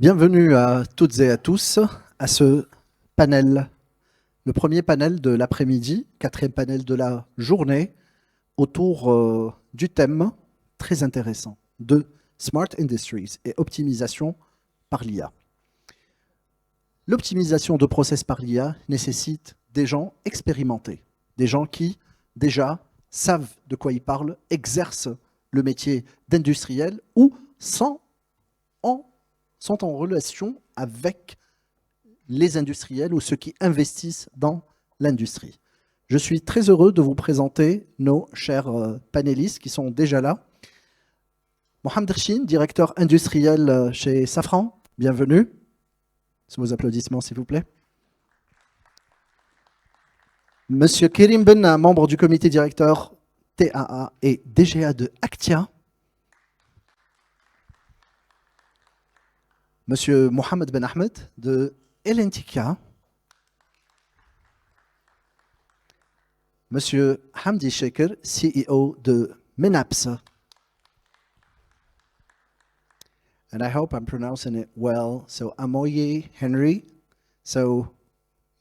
Bienvenue à toutes et à tous à ce panel, le premier panel de l'après-midi, quatrième panel de la journée, autour du thème très intéressant de Smart Industries et optimisation par l'IA. L'optimisation de process par l'IA nécessite des gens expérimentés, des gens qui déjà savent de quoi ils parlent, exercent le métier d'industriel ou sont en relation avec les industriels ou ceux qui investissent dans l'industrie. Je suis très heureux de vous présenter nos chers panélistes qui sont déjà là. Mohamed Rchin, directeur industriel chez Safran, bienvenue. Sous vos applaudissements, s'il vous plaît. Monsieur Kerim Benna, membre du comité directeur TAA et DGA de Actia. Monsieur Mohamed Ben Ahmed de Elentica. Monsieur Hamdi Sheker, CEO de Menaps. And I hope I'm pronouncing it well. So Amoye Henry, so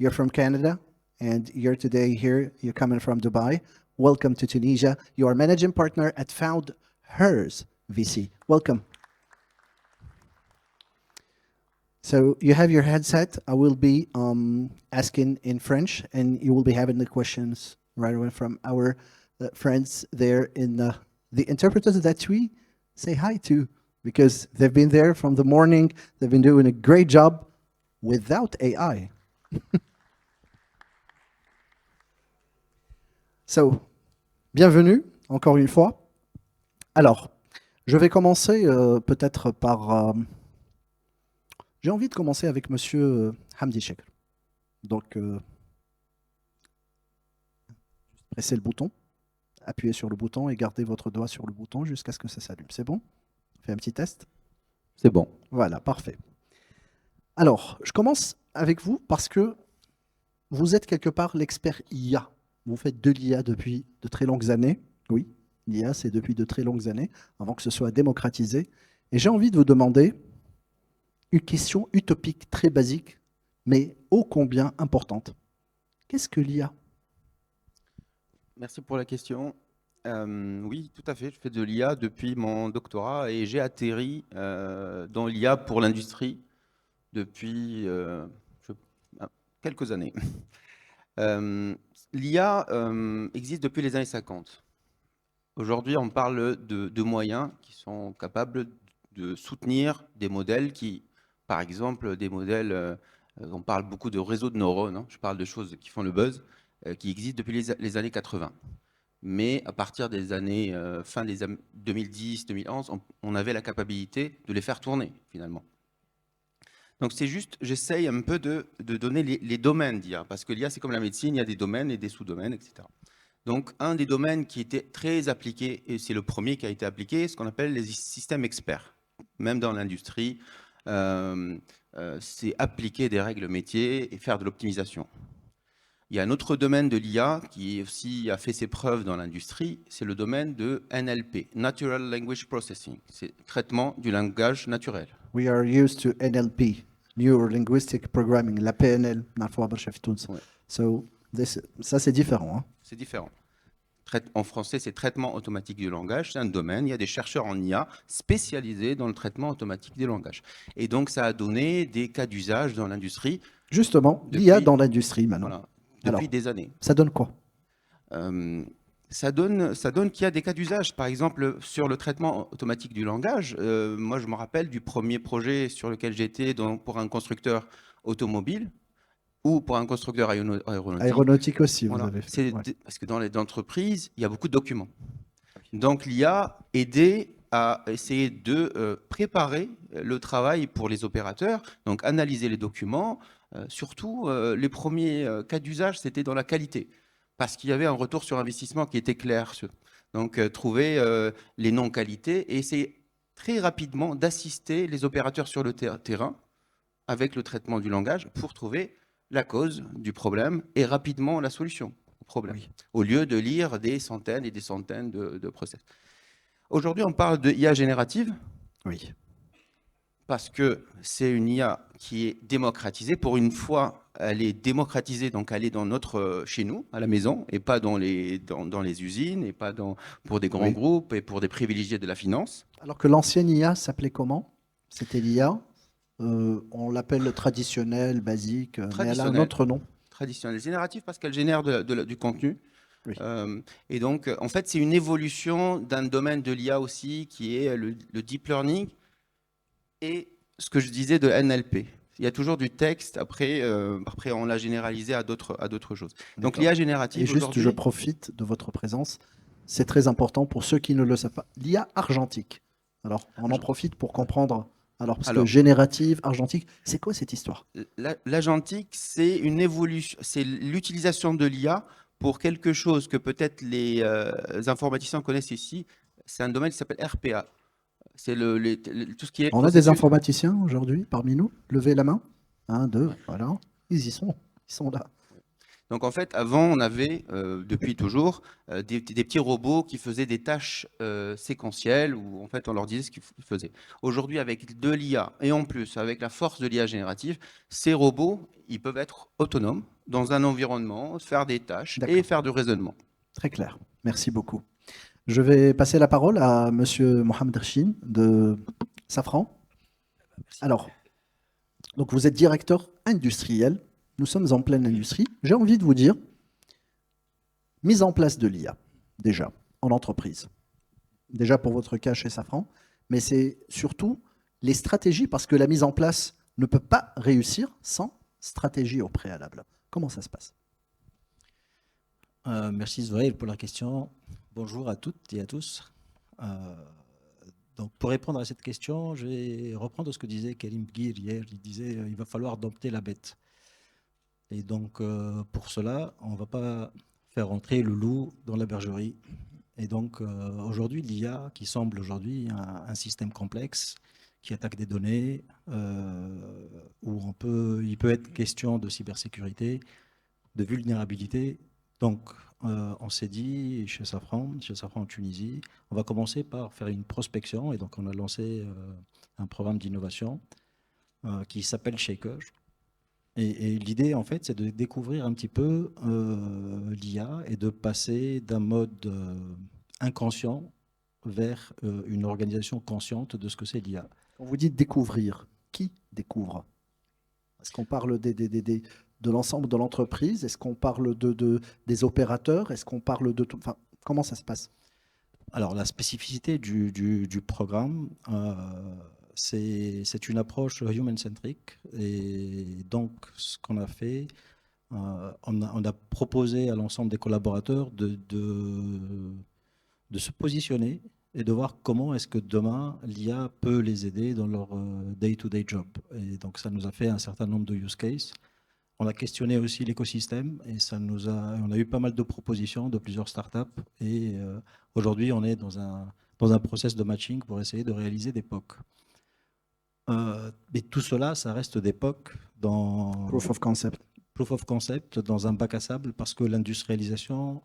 you're from Canada and you're today here, you're coming from Dubai. Welcome to Tunisia. You are managing partner at Found Hers VC. Welcome. So you have your headset. I will be asking in French, and you will be having the questions right away from our friends there in the interpreters that we say hi to, because they've been there from the morning. They've been doing a great job without AI. So, bienvenue, encore une fois. Alors, je vais commencer peut-être par... J'ai envie de commencer avec Monsieur Hamdi Sheker. Donc, pressez le bouton, appuyez sur le bouton et gardez votre doigt sur le bouton jusqu'à ce que ça s'allume. C'est bon? On fait un petit test? C'est bon. Voilà, parfait. Alors, je commence avec vous parce que vous êtes quelque part l'expert IA. Vous faites de l'IA depuis de très longues années. Oui, l'IA, c'est depuis de très longues années, avant que ce soit démocratisé. Et j'ai envie de vous demander une question utopique, très basique, mais ô combien importante. Qu'est-ce que l'IA? Merci pour la question. Oui, tout à fait. Je fais de l'IA depuis mon doctorat et j'ai atterri dans l'IA pour l'industrie depuis quelques années. L'IA existe depuis les années 50. Aujourd'hui, on parle de moyens qui sont capables de soutenir des modèles qui, par exemple, des modèles, on parle beaucoup de réseaux de neurones, hein, je parle de choses qui font le buzz, qui existent depuis les années 80. Mais à partir des années, fin des 2010-2011, on avait la capacité de les faire tourner, finalement. Donc c'est juste, j'essaye un peu de donner les domaines d'IA, parce que l'IA, c'est comme la médecine, il y a des domaines et des sous-domaines, etc. Donc un des domaines qui était très appliqué, et c'est le premier qui a été appliqué, ce qu'on appelle les systèmes experts. Même dans l'industrie, c'est appliquer des règles métiers et faire de l'optimisation. Il y a un autre domaine de l'IA qui aussi a fait ses preuves dans l'industrie, c'est le domaine de NLP, Natural Language Processing, c'est traitement du langage naturel. We are used to NLP, Neuro Linguistic Programming, la PNL. Ouais. So, ça c'est différent. Hein? C'est différent. En français, c'est traitement automatique du langage, c'est un domaine. Il y a des chercheurs en IA spécialisés dans le traitement automatique du langage. Et donc, ça a donné des cas d'usage dans l'industrie. Justement, l'IA dans l'industrie maintenant. Voilà, depuis des années. Ça donne quoi? Ça donne qu'il y a des cas d'usage. Par exemple, sur le traitement automatique du langage, moi, je me rappelle du premier projet sur lequel j'étais pour un constructeur automobile ou pour un constructeur aéronautique. Aéronautique aussi, voilà. Vous avez fait. Ouais. Parce que dans les entreprises, il y a beaucoup de documents. Donc, l'IA aidait à essayer de préparer le travail pour les opérateurs, donc analyser les documents. Surtout, les premiers cas d'usage, c'était dans la qualité, parce qu'il y avait un retour sur investissement qui était clair. Donc, trouver les non-qualités et essayer très rapidement d'assister les opérateurs sur le terrain avec le traitement du langage pour trouver la cause du problème et rapidement la solution au problème, au lieu de lire des centaines et des centaines de process. Aujourd'hui, on parle de IA générative. Oui. parce que c'est une IA qui est démocratisée. Pour une fois, elle est démocratisée, donc elle est chez nous, à la maison, et pas dans les usines, et pas pour des grands Oui. groupes et pour des privilégiés de la finance. Alors que l'ancienne IA s'appelait comment? C'était l'IA. On l'appelle traditionnelle, basique, mais elle a un Traditionnelle, autre nom. traditionnelle, générative parce qu'elle génère du contenu. Oui. Et donc, en fait, c'est une évolution d'un domaine de l'IA aussi qui est le deep learning et ce que je disais de NLP. Il y a toujours du texte, après on l'a généralisé à d'autres choses. Donc D'accord. l'IA Et générative juste, je aujourd'hui, profite de votre présence. C'est très important pour ceux qui ne le savent pas. L'IA argentique. Alors, on en profite pour comprendre. Alors, parce que alors générative, argentique, c'est quoi cette histoire? l'agentique, c'est une évolution, c'est l'utilisation de l'IA pour quelque chose que peut-être les informaticiens connaissent ici. C'est un domaine qui s'appelle RPA. C'est tout ce qui est On a des processus. informaticiens aujourd'hui parmi nous? Levez la main. Un, deux, Ouais. voilà. Ils y sont. Ils sont là. Donc en fait, avant, on avait, depuis toujours, des petits robots qui faisaient des tâches séquentielles où en fait on leur disait ce qu'ils faisaient. Aujourd'hui, avec de l'IA et en plus avec la force de l'IA générative, ces robots, ils peuvent être autonomes dans un environnement, faire des tâches et D'accord. faire du raisonnement. Très clair. Merci beaucoup. Je vais passer la parole à Monsieur Mohamed Rchin de Safran. Alors, donc vous êtes directeur industriel. Nous sommes en pleine industrie. J'ai envie de vous dire, mise en place de l'IA, déjà, en entreprise. Déjà pour votre cas chez Safran, mais c'est surtout les stratégies, parce que la mise en place ne peut pas réussir sans stratégie au préalable. Comment ça se passe? Merci Zouhaïl pour la question. Bonjour à toutes et à tous. Euh, donc pour répondre à cette question, je vais reprendre ce que disait Karim Guir hier. Il disait il va falloir dompter la bête. Et donc pour cela, on ne va pas faire entrer le loup dans la bergerie. Et donc aujourd'hui, l'IA qui semble aujourd'hui un système complexe qui attaque des données, où il peut être question de cybersécurité, de vulnérabilité. Donc, on s'est dit chez Safran en Tunisie, on va commencer par faire une prospection. Et donc, on a lancé un programme d'innovation qui s'appelle Shaker. Et l'idée, en fait, c'est de découvrir un petit peu l'IA et de passer d'un mode inconscient vers une organisation consciente de ce que c'est l'IA. Quand vous dites découvrir, qui découvre? Est-ce qu'on parle de l'ensemble de l'entreprise? Est-ce qu'on parle des opérateurs? Est-ce qu'on parle de tout? Enfin, comment ça se passe? Alors, la spécificité du programme, c'est une approche human-centric. Et donc, ce qu'on a fait, on a proposé à l'ensemble des collaborateurs de se positionner et de voir comment est-ce que demain, l'IA peut les aider dans leur day-to-day job. Et donc, ça nous a fait un certain nombre de use cases. On a questionné aussi l'écosystème et on a eu pas mal de propositions de plusieurs startups. Et aujourd'hui, on est dans un process de matching pour essayer de réaliser des POC. Mais tout cela, ça reste des POC dans Proof of concept. proof of concept, dans un bac à sable, parce que l'industrialisation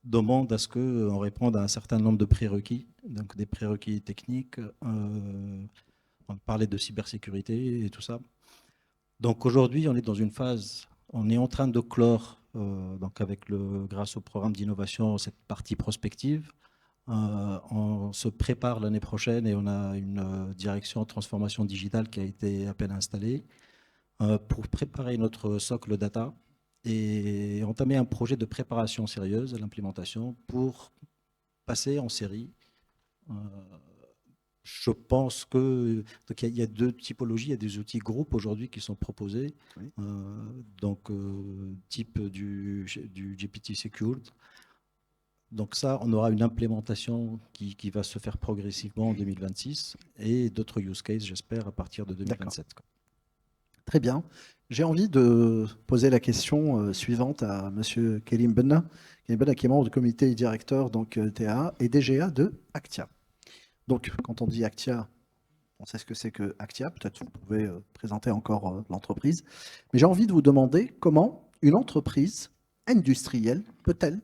demande à ce qu'on réponde à un certain nombre de prérequis, donc des prérequis techniques. On parlait de cybersécurité et tout ça. Donc aujourd'hui, on est dans une phase, on est en train de clore, donc grâce au programme d'innovation, cette partie prospective. On se prépare l'année prochaine et on a une direction transformation digitale qui a été à peine installée pour préparer notre socle data et entamer un projet de préparation sérieuse à l'implémentation pour passer en série. Je pense que donc il y a deux typologies, il y a des outils groupes aujourd'hui qui sont proposés, Oui. donc type du GPT Secured. Donc ça, on aura une implémentation qui va se faire progressivement en 2026 et d'autres use cases, j'espère, à partir de 2027. Très bien. J'ai envie de poser la question suivante à Monsieur Kerim Benna. Kerim Benna qui est membre du comité directeur donc, TAA et DGA de Actia. Donc, quand on dit Actia, on sait ce que c'est que Actia. Peut-être vous pouvez présenter encore l'entreprise. Mais j'ai envie de vous demander comment une entreprise industrielle peut-elle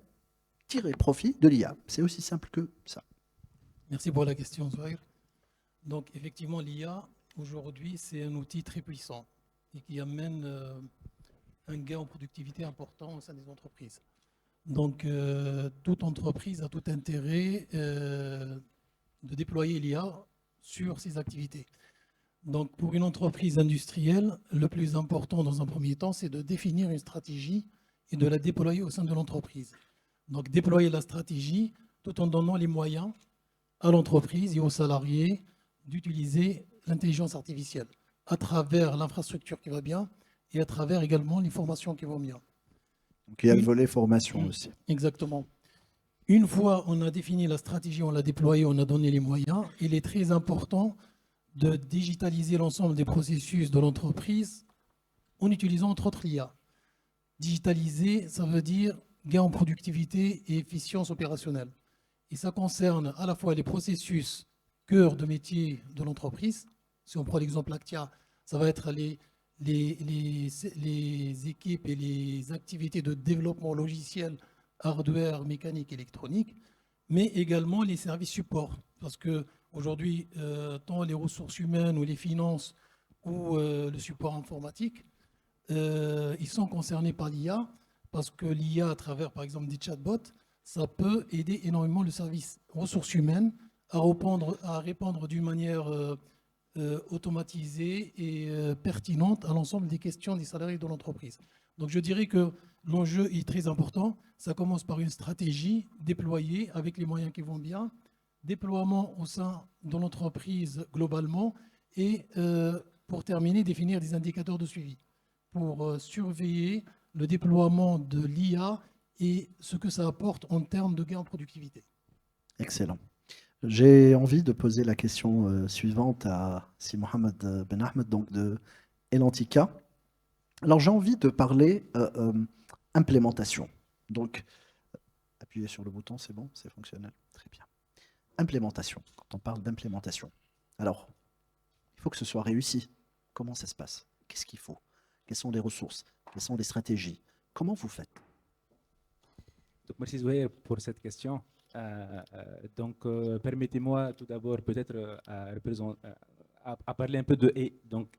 tirer profit de l'IA? C'est aussi simple que ça. Merci pour la question, Zouhair. Donc, effectivement, l'IA aujourd'hui, c'est un outil très puissant et qui amène un gain en productivité important au sein des entreprises. Donc, toute entreprise a tout intérêt de déployer l'IA sur ses activités. Donc, pour une entreprise industrielle, le plus important dans un premier temps, c'est de définir une stratégie et de la déployer au sein de l'entreprise. Donc, déployer la stratégie tout en donnant les moyens à l'entreprise et aux salariés d'utiliser l'intelligence artificielle à travers l'infrastructure qui va bien et à travers également les formations qui vont bien. Donc il y a le volet formation aussi. Exactement. Une fois on a défini la stratégie, on l'a déployée, on a donné les moyens, il est très important de digitaliser l'ensemble des processus de l'entreprise en utilisant entre autres l'IA. Digitaliser, ça veut dire gain en productivité et efficience opérationnelle. Et ça concerne à la fois les processus cœur de métier de l'entreprise. Si on prend l'exemple Actia, ça va être les équipes et les activités de développement logiciel, hardware, mécanique, électronique, mais également les services support. Parce qu'aujourd'hui, tant les ressources humaines ou les finances ou le support informatique, ils sont concernés par l'IA, parce que l'IA, à travers par exemple des chatbots, ça peut aider énormément le service ressources humaines à répondre d'une manière automatisée et pertinente à l'ensemble des questions des salariés de l'entreprise. Donc je dirais que l'enjeu est très important. Ça commence par une stratégie déployée avec les moyens qui vont bien, déploiement au sein de l'entreprise globalement et pour terminer, définir des indicateurs de suivi pour surveiller le déploiement de l'IA et ce que ça apporte en termes de gain en productivité. Excellent. J'ai envie de poser la question suivante à Si Mohamed Ben Ahmed, donc de Elantica. Alors j'ai envie de parler implémentation. Donc, appuyez sur le bouton, c'est bon, c'est fonctionnel. Très bien. Implémentation, quand on parle d'implémentation. Alors, il faut que ce soit réussi. Comment ça se passe? Qu'est-ce qu'il faut? Quelles sont les ressources? Quelles sont les stratégies? Comment vous faites? Donc, merci Zouhair pour cette question. Permettez-moi tout d'abord peut-être à parler un peu de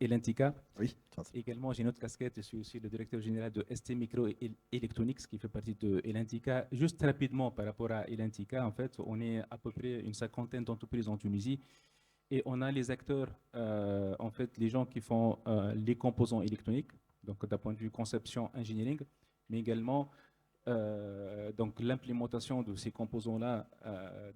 Elentica. Oui. Également, j'ai une autre casquette, je suis aussi le directeur général de ST Micro Electronics qui fait partie de Elentica. Juste rapidement par rapport à Elentica, en fait, on est à peu près une 50aine d'entreprises en Tunisie et on a les acteurs, en fait, les gens qui font les composants électroniques, donc d'un point de vue conception, engineering, mais également donc l'implémentation de ces composants-là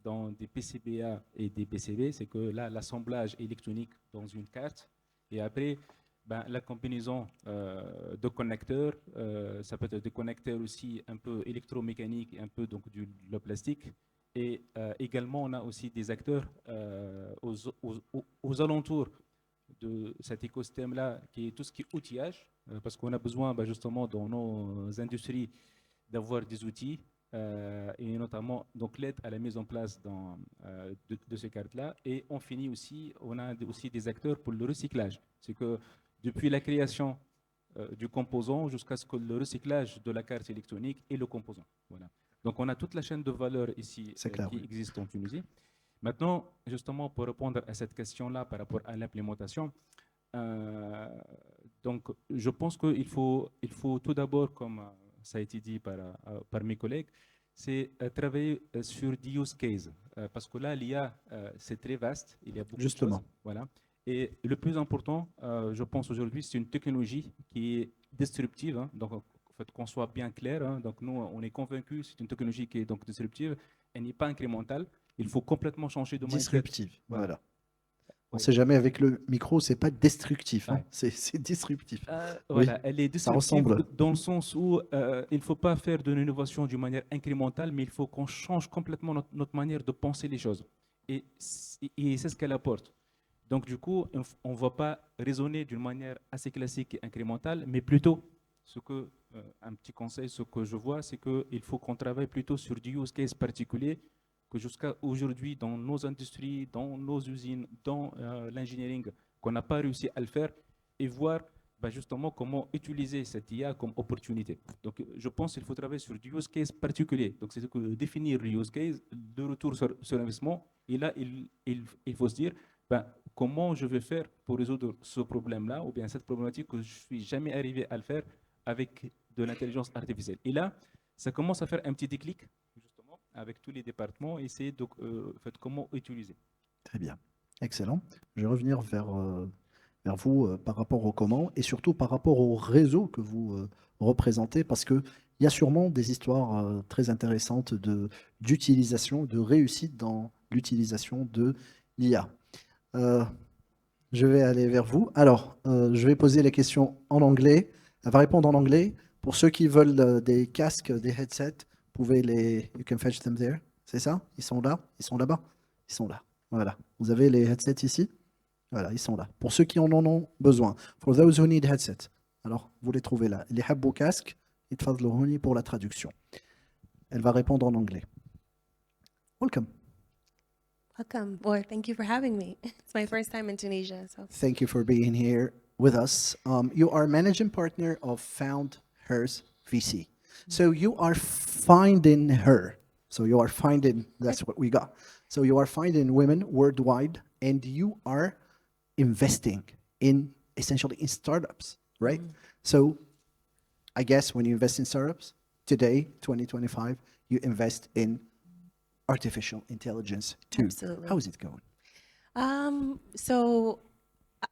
dans des PCBA et des PCB, c'est que là, l'assemblage électronique dans une carte, et après, la combinaison de connecteurs, ça peut être des connecteurs aussi un peu électromécaniques, un peu donc le plastique, et également on a aussi des acteurs aux alentours de cet écosystème-là, qui est tout ce qui est outillage, parce qu'on a besoin justement dans nos industries d'avoir des outils et notamment donc l'aide à la mise en place de ces cartes-là. Et on finit aussi, on a aussi des acteurs pour le recyclage. C'est que depuis la création du composant jusqu'à ce que le recyclage de la carte électronique et le composant. Voilà. Donc on a toute la chaîne de valeur ici clair, qui oui. existe en Tunisie. Maintenant, justement, pour répondre à cette question-là par rapport à l'implémentation, donc je pense qu'il faut tout d'abord, comme ça a été dit par mes collègues, c'est travailler sur des use cases. Parce que là, l'IA, c'est très vaste. Il y a beaucoup Justement. de choses. Voilà. Et le plus important, je pense aujourd'hui, c'est une technologie qui est disruptive. Hein. Donc, en fait, qu'on soit bien clair. Hein. Donc, nous, on est convaincus, c'est une technologie qui est donc disruptive. Elle n'est pas incrémentale. Il faut complètement changer de mindset. Disruptive, voilà. On ne Oui. sait jamais avec le micro, c'est pas destructif, hein. Ouais. C'est disruptif. Voilà, Oui, elle est ça disruptive ressemble. dans le sens où il ne faut pas faire de l'innovation d'une manière incrémentale, mais il faut qu'on change complètement notre manière de penser les choses. Et c'est ce qu'elle apporte. Donc du coup, on ne va pas raisonner d'une manière assez classique et incrémentale, mais plutôt, un petit conseil, ce que je vois, c'est qu'il faut qu'on travaille plutôt sur du use case particulier, que jusqu'à aujourd'hui, dans nos industries, dans nos usines, dans l'engineering, qu'on n'a pas réussi à le faire, et voir justement comment utiliser cette IA comme opportunité. Donc je pense qu'il faut travailler sur du use case particulier. Donc c'est que définir le use case, le retour sur investissement, et là il faut se dire comment je vais faire pour résoudre ce problème-là ou bien cette problématique que je ne suis jamais arrivé à le faire avec de l'intelligence artificielle. Et là, ça commence à faire un petit déclic, justement, avec tous les départements, essayer de comment utiliser. Très bien, excellent. Je vais revenir vers vous par rapport au comment et surtout par rapport au réseau que vous représentez, parce qu'il y a sûrement des histoires très intéressantes d'utilisation, de réussite dans l'utilisation de l'IA. Je vais aller vers vous. Alors, je vais poser les questions en anglais. Elle va répondre en anglais. Pour ceux qui veulent des casques, des headsets, vous pouvez les... You can fetch them there. C'est ça? Ils sont là? Ils sont là-bas? Ils sont là. Voilà. Vous avez les headsets ici? Voilà, ils sont là. Pour ceux qui en ont besoin. For those who need headsets. Alors, vous les trouvez là. Les habbo casques, itfadlouhouni pour la traduction. Elle va répondre en anglais. Welcome. Welcome. Well, thank you for having me. It's my first time in Tunisia. So Thank you for being here with us. You are managing partner of Found Hers VC. So you are finding her. So you are finding, that's what we got. So you are finding women worldwide and you are investing in essentially in startups, right? So I guess when you invest in startups, today, 2025, you invest in artificial intelligence too. Absolutely. How is it going? so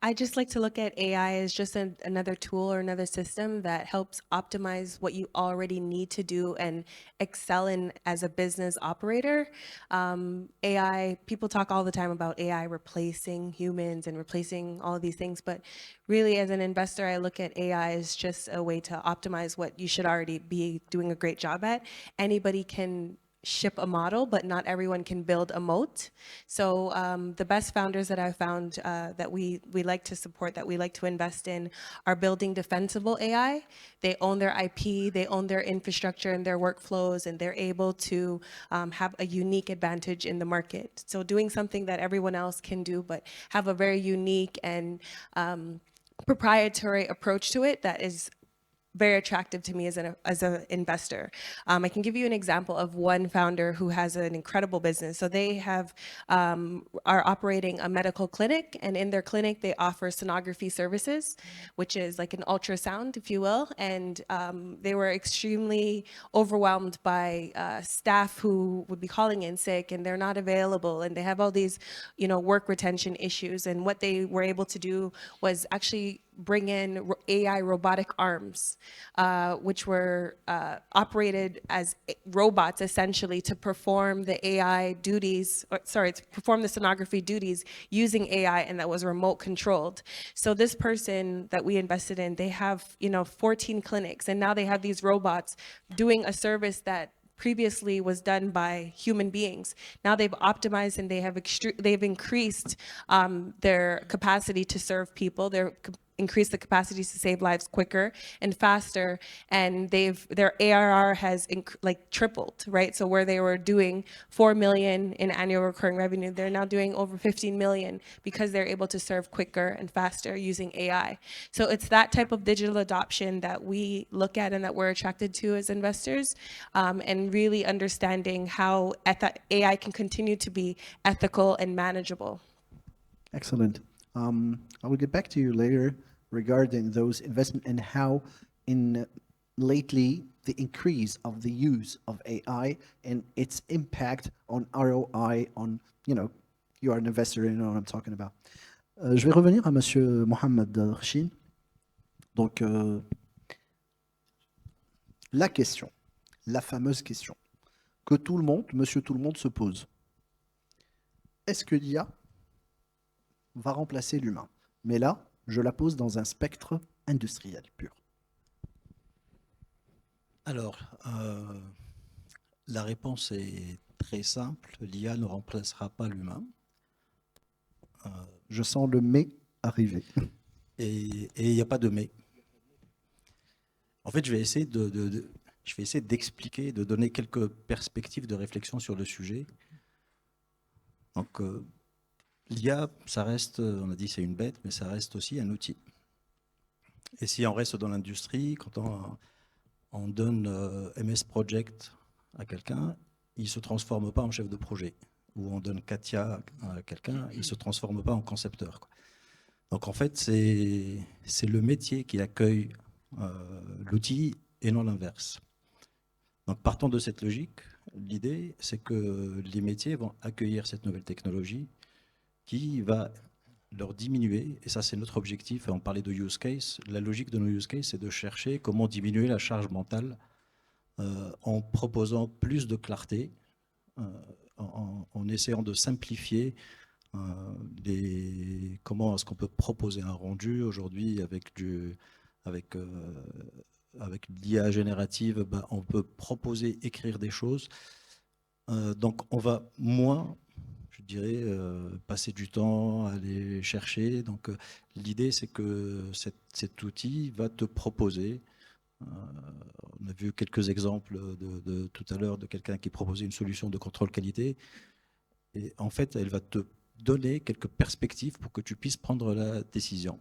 I just like to look at AI as just another tool or another system that helps optimize what you already need to do and excel in as a business operator. AI, people talk all the time about AI replacing humans and replacing all of these things, but really as an investor, I look at AI as just a way to optimize what you should already be doing a great job at. Anybody can ship a model, but not everyone can build a moat. So the best founders that I've found that we like to support, that we like to invest in, are building defensible AI. They own their IP, they own their infrastructure and their workflows, and they're able to have a unique advantage in the market. So doing something that everyone else can do, but have a very unique and proprietary approach to it that is very attractive to me as an investor. I can give you an example of one founder who has an incredible business. So they are operating a medical clinic, and in their clinic they offer sonography services, which is like an ultrasound, if you will. And they were extremely overwhelmed by staff who would be calling in sick and they're not available, and they have all these, work retention issues. And what they were able to do was actually bring in AI robotic arms, which were operated as robots essentially to perform the AI duties, to perform the sonography duties using AI, and that was remote controlled. So this person that we invested in, they have 14 clinics, and now they have these robots doing a service that previously was done by human beings. Now they've optimized and they've increased their capacity to serve people. They're increase the capacity to save lives quicker and faster, and their ARR has tripled, right? So where they were doing 4 million in annual recurring revenue, they're now doing over 15 million because they're able to serve quicker and faster using AI. So it's that type of digital adoption that we look at and that we're attracted to as investors, and really understanding how AI can continue to be ethical and manageable. Excellent. I will get back to you later regarding those investments and how lately the increase of the use of AI and its impact on ROI on, you are an investor, you know what I'm talking about. Je vais revenir à Monsieur Mohamed Rchin. Donc, la question, la fameuse question que tout le monde, Monsieur Tout le Monde se pose. Est-ce que l'IA va remplacer l'humain? Mais là, je la pose dans un spectre industriel pur. Alors, la réponse est très simple. L'IA ne remplacera pas l'humain. Je sens le mais arriver. Et il n'y a pas de mais. En fait, je vais essayer d'expliquer, de donner quelques perspectives de réflexion sur le sujet. Donc, l'IA, ça reste, on a dit c'est une bête, mais ça reste aussi un outil. Et si on reste dans l'industrie, quand on donne MS Project à quelqu'un, il ne se transforme pas en chef de projet. où on donne Katia à quelqu'un, il ne se transforme pas en concepteur, quoi. Donc en fait, c'est le métier qui accueille l'outil et non l'inverse. Donc partant de cette logique, l'idée, c'est que les métiers vont accueillir cette nouvelle technologie qui va leur diminuer, et ça c'est notre objectif, et on parlait de use case, la logique de nos use cases, c'est de chercher comment diminuer la charge mentale en proposant plus de clarté, en essayant de simplifier comment est-ce qu'on peut proposer un rendu aujourd'hui avec l'IA générative, on peut proposer, écrire des choses. Donc on va moins, je dirais, passer du temps à aller chercher. Donc l'idée, c'est que cet outil va te proposer. On a vu quelques exemples de tout à l'heure de quelqu'un qui proposait une solution de contrôle qualité. Et en fait, elle va te donner quelques perspectives pour que tu puisses prendre la décision.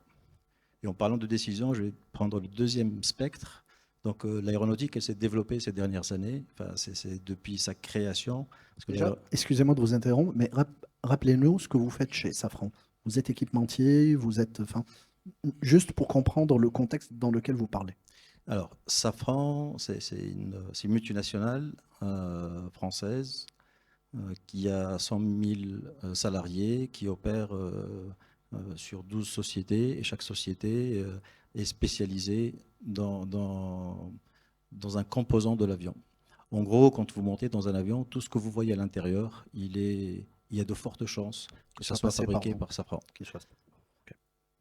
Et en parlant de décision, je vais prendre le deuxième spectre. Donc l'aéronautique, elle s'est développée ces dernières années. Enfin, c'est depuis sa création. Parce que Déjà, excusez-moi de vous interrompre, mais rappelez-nous ce que vous faites chez Safran. Vous êtes équipementier, vous êtes, juste pour comprendre le contexte dans lequel vous parlez. Alors, Safran, c'est une multinationale française qui a 100 000 salariés, qui opère sur 12 sociétés, et chaque société est spécialisée dans un composant de l'avion. En gros, quand vous montez dans un avion, tout ce que vous voyez à l'intérieur, il y a de fortes chances que ça soit fabriqué par Safran. Okay.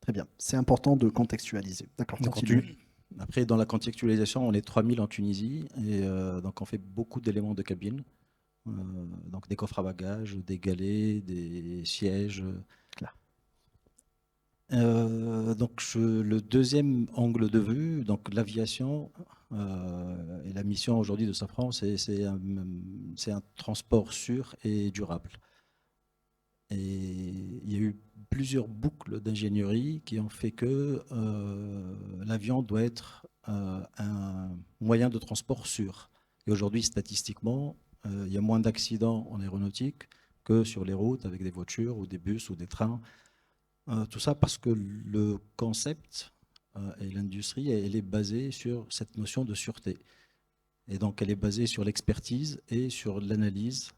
Très bien. C'est important de contextualiser. D'accord, continue. Après, dans la contextualisation, on est 3000 en Tunisie, et donc on fait beaucoup d'éléments de cabine. Donc des coffres à bagages, des galets, des sièges. Donc le deuxième angle de vue, donc l'aviation et la mission aujourd'hui de Safran, c'est un transport sûr et durable. Et il y a eu plusieurs boucles d'ingénierie qui ont fait que l'avion doit être un moyen de transport sûr. Et aujourd'hui, statistiquement, il y a moins d'accidents en aéronautique que sur les routes avec des voitures ou des bus ou des trains. Tout ça parce que le concept et l'industrie, elle est basée sur cette notion de sûreté. Et donc, elle est basée sur l'expertise et sur l'analyse.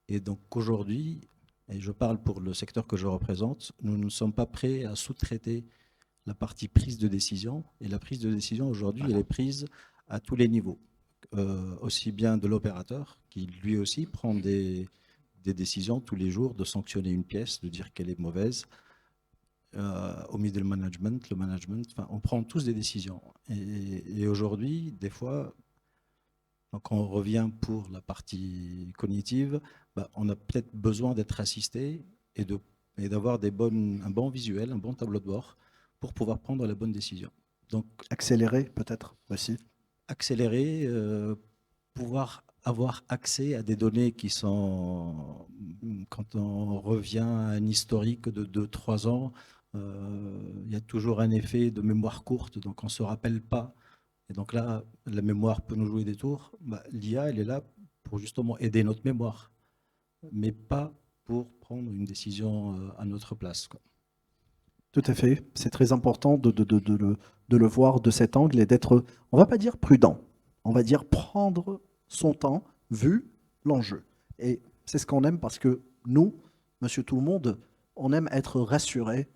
Et donc, aujourd'hui, et je parle pour le secteur que je représente, nous ne sommes pas prêts à sous-traiter la partie prise de décision. Et la prise de décision, aujourd'hui, elle est prise à tous les niveaux. Aussi bien de l'opérateur, qui lui aussi prend des décisions tous les jours de sanctionner une pièce, de dire qu'elle est mauvaise, au middle management, le management, enfin, on prend tous des décisions. Et aujourd'hui, des fois, quand on revient pour la partie cognitive, on a peut-être besoin d'être assisté et d'avoir un bon visuel, un bon tableau de bord pour pouvoir prendre la bonne décision. Donc, accélérer peut-être aussi. Accélérer, pouvoir avoir accès à des données qui sont, quand on revient à un historique de 2-3 ans, il y a toujours un effet de mémoire courte, donc on ne se rappelle pas. Et donc là, la mémoire peut nous jouer des tours. L'IA, elle est là pour justement aider notre mémoire, mais pas pour prendre une décision à notre place, quoi. Tout à fait. C'est très important de le voir de cet angle et d'être, on ne va pas dire prudent, on va dire prendre son temps vu l'enjeu. Et c'est ce qu'on aime parce que nous, monsieur tout le monde, on aime être rassuré,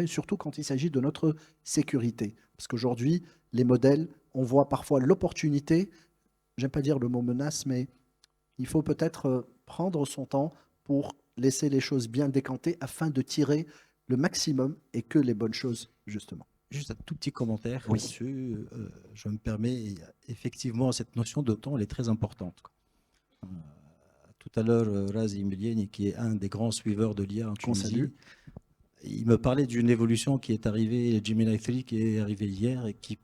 surtout quand il s'agit de notre sécurité. Parce qu'aujourd'hui, les modèles, on voit parfois l'opportunité, j'aime pas dire le mot menace, mais il faut peut-être prendre son temps pour laisser les choses bien décantées afin de tirer le maximum et que les bonnes choses, justement. Juste un tout petit commentaire Oui. là-dessus, je me permets, effectivement, cette notion de temps, elle est très importante. Tout à l'heure, Razi Milieni, qui est un des grands suiveurs de l'IA en Tunisie, il me parlait d'une évolution qui est arrivée, Gemini 3 qui est arrivé hier et qui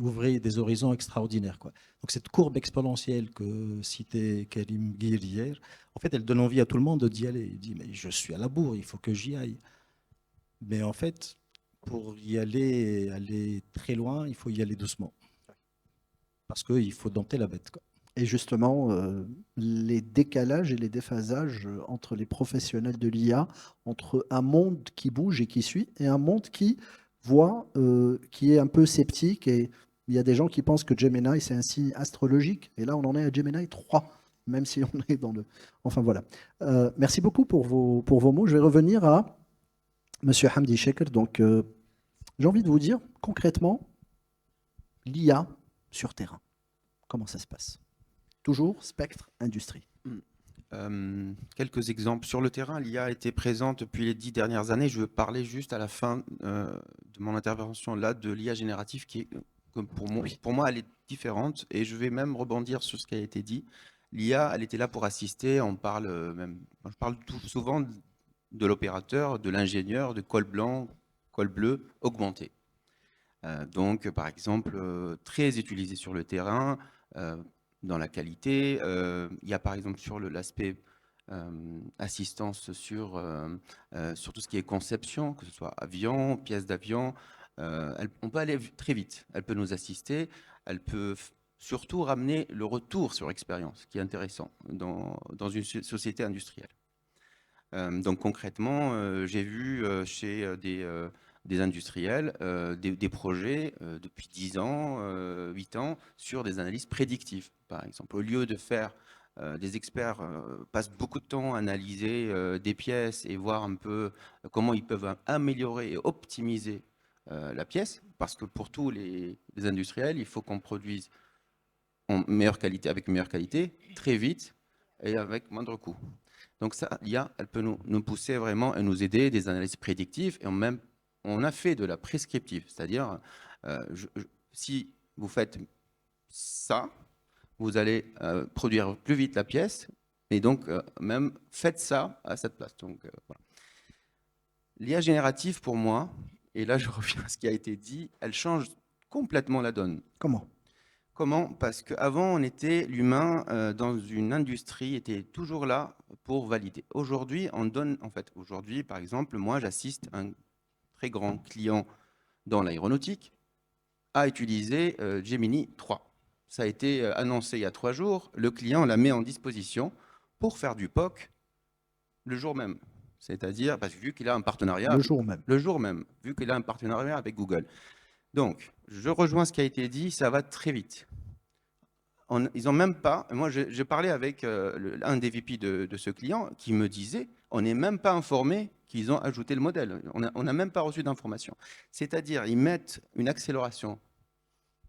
ouvrait des horizons extraordinaires, quoi. Donc cette courbe exponentielle que citait Karim Guir hier, en fait, elle donne envie à tout le monde d'y aller. Il dit, mais je suis à la bourre, il faut que j'y aille. Mais en fait, pour y aller très loin, il faut y aller doucement. Parce qu'il faut dompter la bête, quoi. Et justement, les décalages et les déphasages entre les professionnels de l'IA, entre un monde qui bouge et qui suit, et un monde qui voit, qui est un peu sceptique. Et il y a des gens qui pensent que Gemini, c'est un signe astrologique. Et là, on en est à Gemini 3, même si on est dans le... Enfin, voilà. Merci beaucoup pour vos mots. Je vais revenir à Monsieur Hamdi Sheker. Donc, j'ai envie de vous dire, concrètement, l'IA sur terrain. Comment ça se passe? Toujours spectre industrie. Quelques exemples. Sur le terrain, l'IA a été présente depuis les 10 dernières années. Je veux parler juste à la fin de mon intervention là de l'IA générative qui est, pour moi, elle est différente. Et je vais même rebondir sur ce qui a été dit. L'IA, elle était là pour assister. On parle même, je parle souvent de l'opérateur, de l'ingénieur, de col blanc, col bleu, augmenté. Donc, par exemple, très utilisé sur le terrain. Dans la qualité, il y a par exemple sur l'aspect assistance sur tout ce qui est conception, que ce soit avion, pièces d'avion, on peut aller très vite. Elle peut nous assister, elle peut surtout ramener le retour sur expérience, qui est intéressant dans une société industrielle. Donc concrètement, j'ai vu chez des industriels, des projets depuis 10 ans, 8 ans, sur des analyses prédictives, par exemple. Au lieu de faire, des experts passent beaucoup de temps à analyser des pièces et voir un peu comment ils peuvent améliorer et optimiser la pièce, parce que pour tous les industriels, il faut qu'on produise en meilleure qualité, avec meilleure qualité, très vite et avec moindre coût. Donc ça, l'IA, elle peut nous pousser vraiment et nous aider, des analyses prédictives, et on a fait de la prescriptive, c'est-à-dire si vous faites ça, vous allez produire plus vite la pièce, et donc même faites ça à cette place. Donc voilà. L'IA générative, pour moi, et là je reviens à ce qui a été dit, elle change complètement la donne. Comment? Comment? Parce qu'avant, l'humain dans une industrie était toujours là pour valider. Aujourd'hui, aujourd'hui, par exemple, moi, j'assiste un très grand client dans l'aéronautique à utiliser Gemini 3. Ça a été annoncé il y a 3 jours. Le client la met en disposition pour faire du POC le jour même. C'est-à-dire, parce que vu qu'il a un partenariat... Le jour même. Le jour même, vu qu'il a un partenariat avec Google. Donc, je rejoins ce qui a été dit, ça va très vite. Ils n'ont même pas... Moi, j'ai parlé avec un des VP de ce client qui me disait, on n'est même pas informé qu'ils ont ajouté le modèle. On n'a même pas reçu d'informations. C'est-à-dire, ils mettent une accélération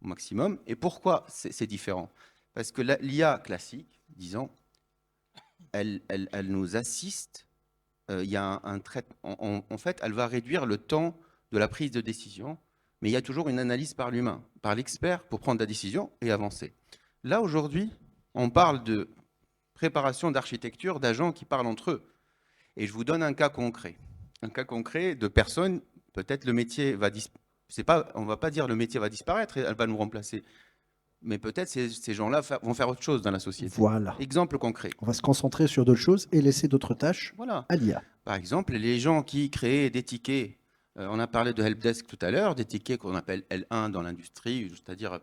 au maximum. Et pourquoi c'est différent? Parce que l'IA classique, disons, elle nous assiste. Il y a un traitement. En fait, elle va réduire le temps de la prise de décision, mais il y a toujours une analyse par l'humain, par l'expert, pour prendre la décision et avancer. Là, aujourd'hui, on parle de préparation d'architecture d'agents qui parlent entre eux. Et je vous donne un cas concret. Un cas concret de personnes, peut-être le métier va disparaître. On ne va pas dire le métier va disparaître et elle va nous remplacer. Mais peut-être ces gens-là vont faire autre chose dans la société. Voilà. Exemple concret. On va se concentrer sur d'autres choses et laisser d'autres tâches à l'IA. Par exemple, les gens qui créent des tickets, on a parlé de helpdesk tout à l'heure, des tickets qu'on appelle L1 dans l'industrie, c'est-à-dire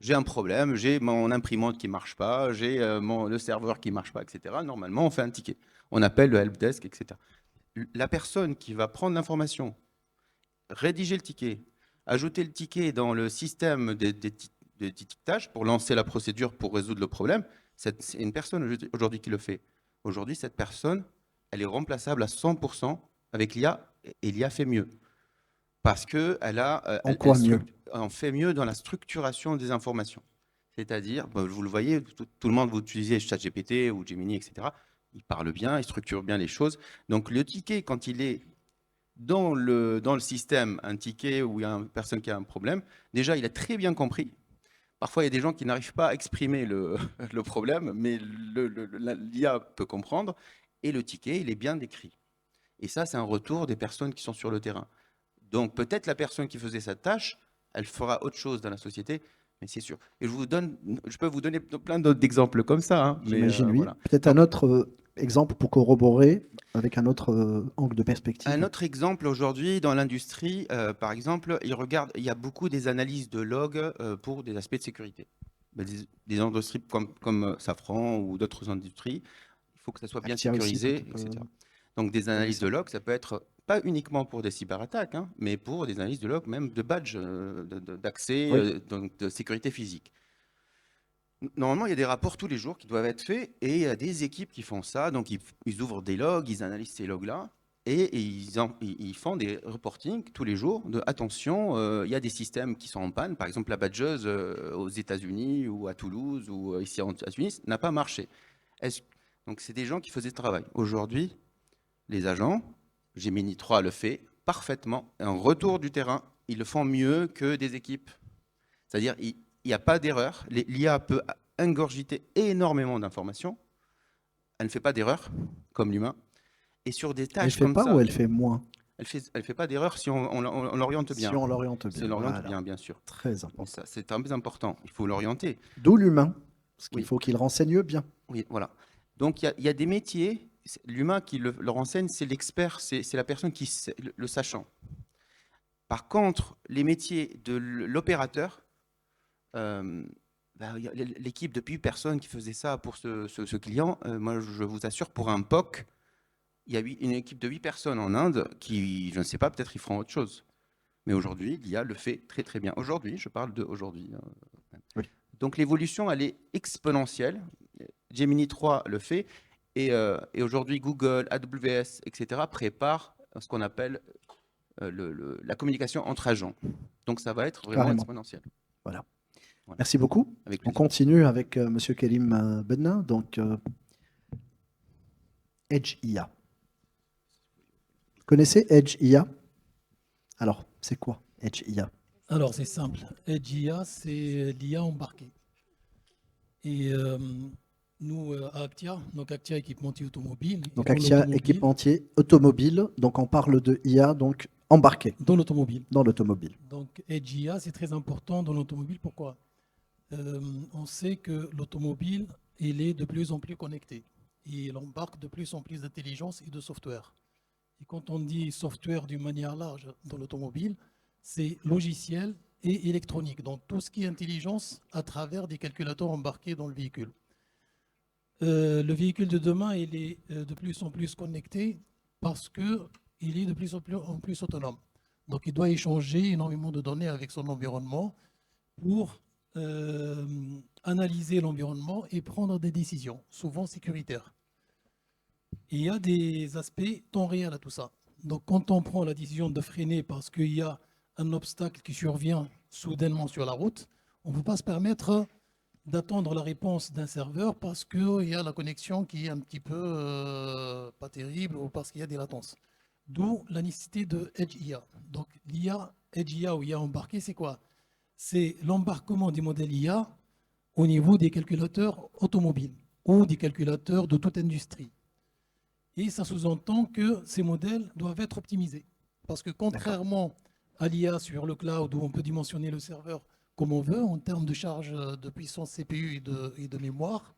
j'ai un problème, j'ai mon imprimante qui ne marche pas, j'ai le serveur qui ne marche pas, etc. Normalement, on fait un ticket. On appelle le helpdesk, etc. La personne qui va prendre l'information, rédiger le ticket, ajouter le ticket dans le système d'étiquetage pour lancer la procédure pour résoudre le problème, c'est une personne aujourd'hui qui le fait. Aujourd'hui, cette personne, elle est remplaçable à 100% avec l'IA, et l'IA fait mieux. Parce qu'elle on fait mieux dans la structuration des informations. C'est-à-dire, vous le voyez, tout le monde, vous utilisez ChatGPT ou Gemini, etc. Il parle bien, il structure bien les choses. Donc le ticket, quand il est dans le système, un ticket où il y a une personne qui a un problème, déjà, il est très bien compris. Parfois, il y a des gens qui n'arrivent pas à exprimer le problème, mais l'IA peut comprendre. Et le ticket, il est bien décrit. Et ça, c'est un retour des personnes qui sont sur le terrain. Donc, peut-être la personne qui faisait cette tâche, elle fera autre chose dans la société, mais c'est sûr. Et je peux vous donner plein d'autres exemples comme ça. Hein, j'imagine, oui. Voilà. Peut-être un autre exemple pour corroborer avec un autre angle de perspective. Un autre exemple aujourd'hui dans l'industrie, par exemple, il y a beaucoup des analyses de logs pour des aspects de sécurité. des industries comme Safran ou d'autres industries, il faut que ça soit bien Actia aussi, sécurisé, peut-être, etc. Donc des analyses ça. de log, ça peut être pas uniquement pour des cyberattaques, hein, mais pour des analyses de log, même de badge, d'accès, Oui. donc de sécurité physique. Normalement, il y a des rapports tous les jours qui doivent être faits et il y a des équipes qui font ça. Donc, ils ouvrent des logs, ils analysent ces logs-là et ils font des reportings tous les jours de attention, il y a des systèmes qui sont en panne. Par exemple, la badgeuse aux États-Unis ou à Toulouse ou ici à Tunis n'a pas marché. Donc, c'est des gens qui faisaient ce travail. Aujourd'hui, les agents, Gemini 3 le fait parfaitement. En retour du terrain, ils le font mieux que des équipes. C'est-à-dire, il n'y a pas d'erreur. L'IA peut ingurgiter énormément d'informations. Elle ne fait pas d'erreur, comme l'humain. Et sur des Elle tâches fait comme pas ça, ou elle fait moins? elle fait pas d'erreur si on l'oriente Si bien. on l'oriente Si bien. on l'oriente Voilà. bien, bien sûr. Très Mais important. ça, c'est très important. Il faut l'orienter. D'où l'humain, parce qu'il Oui. faut qu'il renseigne bien. Oui, voilà. Donc, il y a des métiers, l'humain qui le renseigne, c'est l'expert, c'est la personne qui sait, le sachant. Par contre, les métiers de l'opérateur, il y a l'équipe de 8 personnes qui faisait ça pour ce client. Moi, je vous assure, pour un POC, il y a une équipe de 8 personnes en Inde qui, je ne sais pas, peut-être ils feront autre chose. Mais aujourd'hui, l'IA le fait très très bien. Aujourd'hui, je parle d'aujourd'hui. Oui. Donc l'évolution, elle est exponentielle. Gemini 3 le fait. Et aujourd'hui, Google, AWS, etc. préparent ce qu'on appelle la communication entre agents. Donc ça va être vraiment Carrément. exponentiel. Voilà. Voilà. Merci beaucoup. Avec On plaisir. continue avec Monsieur Kerim Benna, donc Edge IA. Vous connaissez Edge IA? Alors, c'est quoi Edge IA? Alors, c'est simple. Edge IA, c'est l'IA embarquée. Et nous, à Actia, donc Actia équipementier automobile. et Donc dans Actia l'automobile- équipementier automobile, donc on parle de IA donc embarqué Dans l'automobile. dans l'automobile. Donc, Edge IA, c'est très important dans l'automobile. Pourquoi? On sait que l'automobile, il est de plus en plus connecté. Et il embarque de plus en plus d'intelligence et de software. Et quand on dit software d'une manière large dans l'automobile, c'est logiciel et électronique. Donc, tout ce qui est intelligence à travers des calculateurs embarqués dans le véhicule. Le véhicule de demain, il est de plus en plus connecté parce qu'il est de plus en plus autonome. Donc, il doit échanger énormément de données avec son environnement pour analyser l'environnement et prendre des décisions, souvent sécuritaires. Et il y a des aspects temps réel à tout ça. Donc, quand on prend la décision de freiner parce qu'il y a un obstacle qui survient soudainement sur la route, on ne peut pas se permettre d'attendre la réponse d'un serveur parce qu'il y a la connexion qui est un petit peu pas terrible ou parce qu'il y a des latences. D'où la nécessité de Edge IA. Donc, l'IA, Edge IA ou IA embarqué, c'est quoi? C'est l'embarquement des modèles IA au niveau des calculateurs automobiles ou des calculateurs de toute industrie. Et ça sous-entend que ces modèles doivent être optimisés. Parce que contrairement à l'IA sur le cloud où on peut dimensionner le serveur comme on veut en termes de charge de puissance CPU et de mémoire,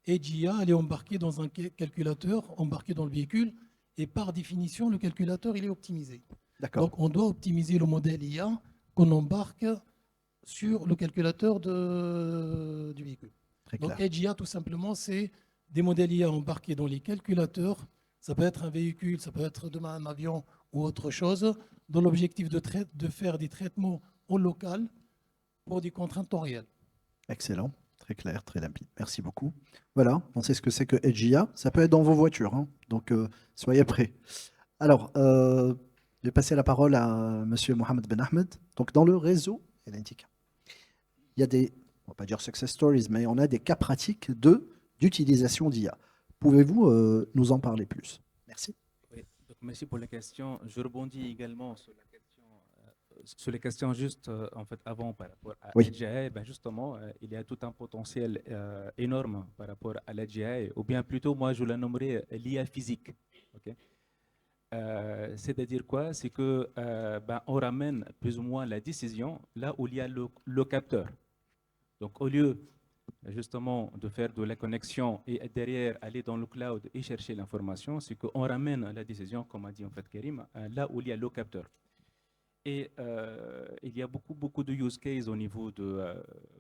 Edge IA, elle est embarquée dans un calculateur, embarqué dans le véhicule, et par définition, le calculateur, il est optimisé. D'accord. Donc on doit optimiser le modèle IA qu'on embarque sur le calculateur du véhicule. Très Donc clair. Edge IA, tout simplement, c'est des modèles IA embarqués dans les calculateurs. Ça peut être un véhicule, ça peut être demain un avion ou autre chose, dans l'objectif de faire des traitements au local pour des contraintes temps réel. Excellent. Très clair, très limpide. Merci beaucoup. Voilà, on sait ce que c'est que Edge IA. Ça peut être dans vos voitures, hein. Donc soyez prêts. Alors, je vais passer la parole à Monsieur Mohamed Ben Ahmed. Donc, dans le réseau Elentica, il y a des, on va pas dire success stories, mais on a des cas pratiques d'utilisation d'IA. Pouvez-vous nous en parler plus? Merci. Oui, donc merci pour la question. Je rebondis également sur les questions juste en fait avant par rapport à Oui. l'AGI. Ben justement, il y a tout un potentiel énorme par rapport à l'AGI, ou bien plutôt moi je la nommerais l'IA physique. Ok. C'est-à-dire quoi? C'est que on ramène plus ou moins la décision là où il y a le capteur. Donc au lieu justement de faire de la connexion et derrière aller dans le cloud et chercher l'information, c'est qu'on ramène la décision, comme a dit en fait Karim, là où il y a le capteur. Et il y a beaucoup de use cases au niveau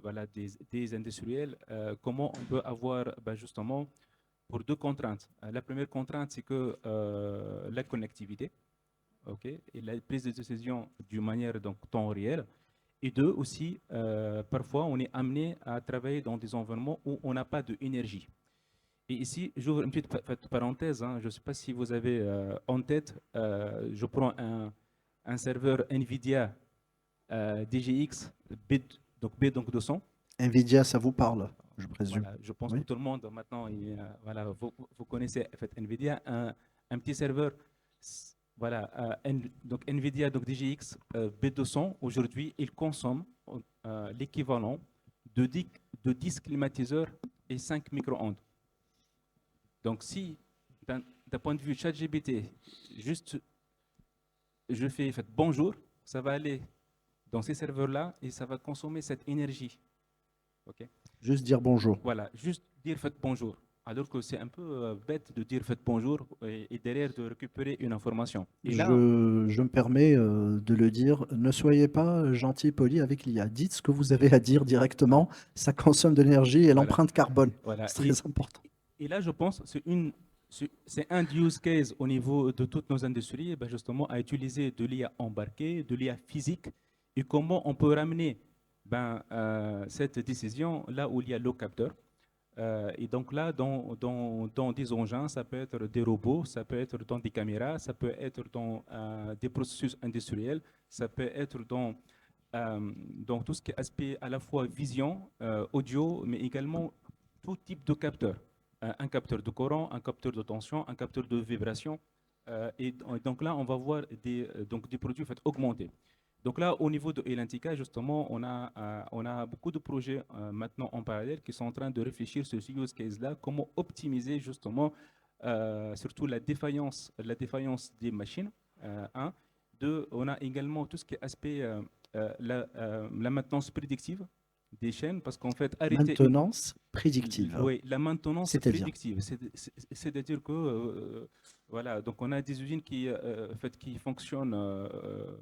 voilà, des industriels. Comment on peut avoir justement pour deux contraintes. La première contrainte, c'est que la connectivité, ok, et la prise de décision d'une manière donc temps réel. Et deux aussi, parfois on est amené à travailler dans des environnements où on n'a pas d'énergie. Et ici, j'ouvre une petite parenthèse. Hein, je ne sais pas si vous avez en tête, je prends un serveur NVIDIA DGX B donc 200. Nvidia, ça vous parle, je présume. Voilà, je pense Oui. que tout le monde maintenant, voilà, vous connaissez en fait, NVIDIA, un petit serveur. Voilà, donc NVIDIA donc DGX B200, aujourd'hui, il consomme l'équivalent de 10 climatiseurs et 5 micro-ondes. Donc, si, d'un point de vue ChatGPT, juste je fais bonjour, ça va aller dans ces serveurs-là et ça va consommer cette énergie. Ok. Juste dire bonjour. Voilà, juste dire faites bonjour. Alors que c'est un peu bête de dire faites bonjour et derrière de récupérer une information. Et là, Je me permets de le dire, ne soyez pas gentil et poli avec l'IA. Dites ce que vous avez à dire directement, ça consomme de l'énergie et l'empreinte carbone. voilà. C'est très important. Et là, je pense que c'est un use case au niveau de toutes nos industries, justement, à utiliser de l'IA embarquée, de l'IA physique, et comment on peut ramener cette décision là où il y a le capteur. Et donc là, dans des engins, ça peut être des robots, ça peut être dans des caméras, ça peut être dans des processus industriels, ça peut être dans tout ce qui est aspect à la fois vision, audio, mais également tout type de capteur. Un capteur de courant, un capteur de tension, un capteur de vibration. Et donc là, on va voir des produits augmentés. Donc là, au niveau de Elentica, justement, on a beaucoup de projets maintenant en parallèle qui sont en train de réfléchir sur ce use case-là, comment optimiser justement surtout la défaillance des machines. Deux, on a également tout ce qui est aspect la maintenance prédictive des chaînes, parce qu'en fait, Maintenance prédictive. Oui, la maintenance C'est-à-dire prédictive. C'est-à-dire que voilà, donc on a des usines qui fonctionnent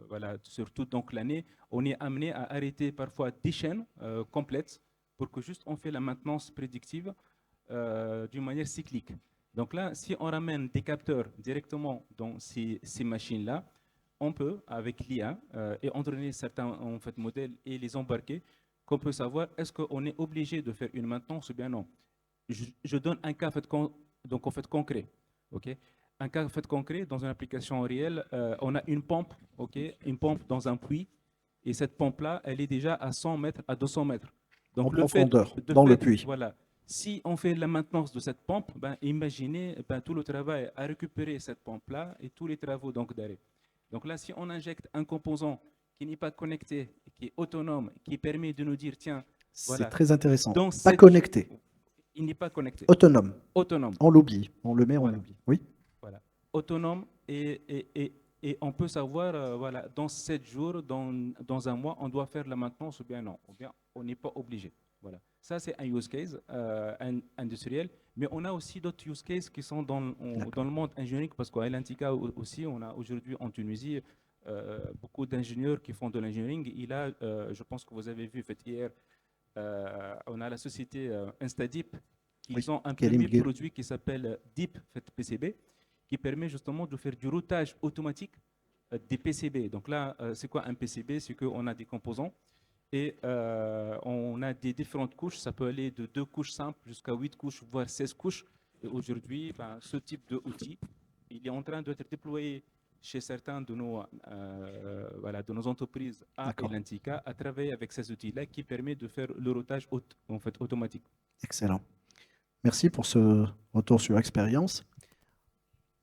voilà, sur toute donc l'année. On est amené à arrêter parfois des chaînes complètes pour que juste on fait la maintenance prédictive d'une manière cyclique. Donc là, si on ramène des capteurs directement dans ces machines-là, on peut, avec l'IA, et entraîner certains modèles et les embarquer, qu'on peut savoir est-ce qu'on est obligé de faire une maintenance ou bien non. Je donne un cas concret. Okay. Un cas concret, dans une application réelle, on a une pompe, une pompe dans un puits, et cette pompe-là, elle est déjà à 100 mètres, à 200 mètres. Donc, en profondeur, dans le puits. Voilà. Si on fait la maintenance de cette pompe, imaginez tout le travail à récupérer cette pompe-là et tous les travaux d'arrêt. Donc là, si on injecte un composant qui n'est pas connecté, qui est autonome, qui permet de nous dire, tiens, voilà. C'est très intéressant. Pas connecté. Il n'est pas connecté. Autonome. Autonome. On l'oublie. On le met, on Voilà. l'oublie. Oui. Voilà. Autonome et on peut savoir, voilà, dans 7 jours, dans un mois, on doit faire la maintenance ou bien non. Ou bien on n'est pas obligé. Voilà. Ça, c'est un use case industriel. Mais on a aussi d'autres use cases qui sont dans le monde ingénieur, parce qu'à Elentica aussi, on a aujourd'hui en Tunisie beaucoup d'ingénieurs qui font de l'engineering. Il a, je pense que vous avez vu hier, on a la société Instadeep qui ont un premier produit qui s'appelle Deep PCB, qui permet justement de faire du routage automatique des PCB. Donc là, c'est quoi un PCB? C'est qu'on a des composants et on a des différentes couches. Ça peut aller de 2 couches simples jusqu'à 8 couches, voire 16 couches. Et aujourd'hui, ce type d'outil, il est en train d'être déployé chez certains de nos entreprises à Elentica à travailler avec ces outils-là qui permet de faire le routage automatique. Excellent. Merci pour ce retour sur expérience.